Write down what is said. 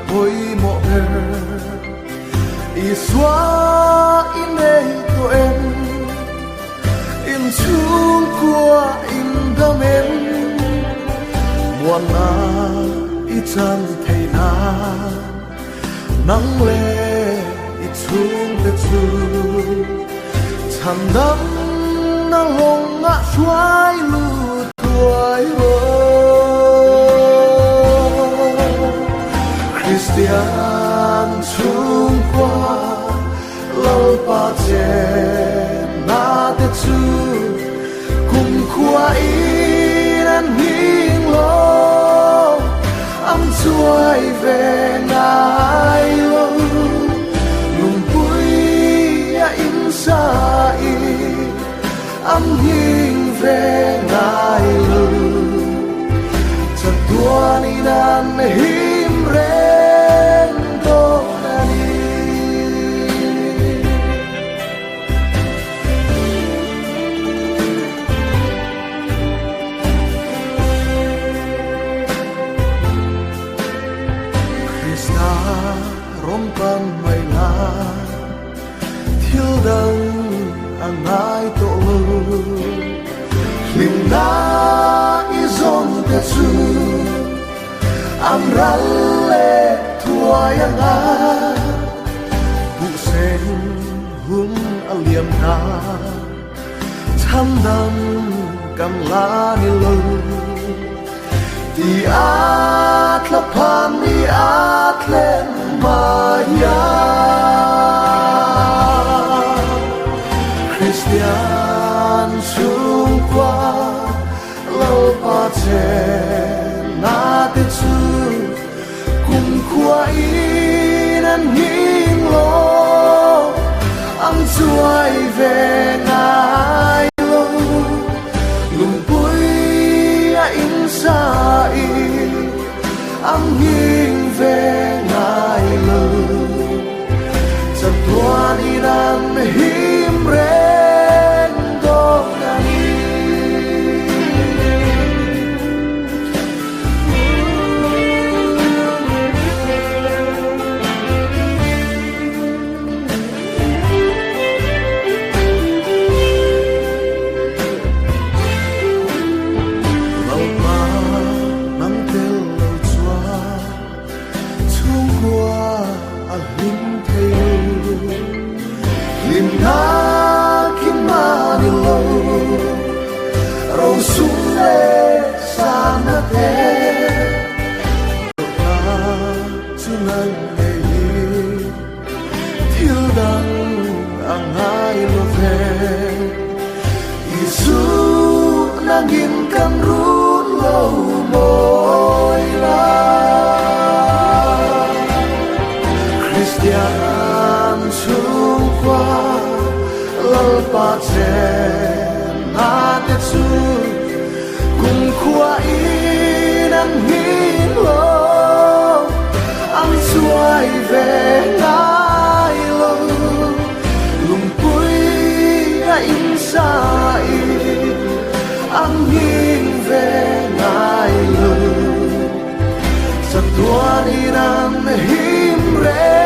bôi mộ bê y xóa in đây của em in chung qua in đam em muôn na y chân thầy na nắng lệ y chung để chu chăn đắm na lòng ngã xoay lù tuổi Christian chung qua lâu ba che na te chu cùng qua in hiên lo âm chuối về ngài lo lùng bụi in sa y âm hiên về ngài lo chặt tua ni nan him ren to nani Krishna rompan mai la thiêu đăng ang ai to lim na izon te chu amralle tuayanga bu sen hum aliam na tham dam kam la ni lo di at la pan ni at len maya Christian chung qua lâu ba che na te chu cùng qua in hiên lo âm chuối về ngài lo lùng bụi in sa y âm hiên về ngài lo chặt tua đi đàn him ren do nani na kim ma ni lo rong sung le sa na te na chu nan le thiêu đăng ang ai lo ve Isu nang in kan run lo moi la Christian chung qua lâu ba che na te chu cùng qua in hiên lo âm xuôi về ngài lo lùng bụi in sa y âm hiên về ngài lo chặt tua đi nam him re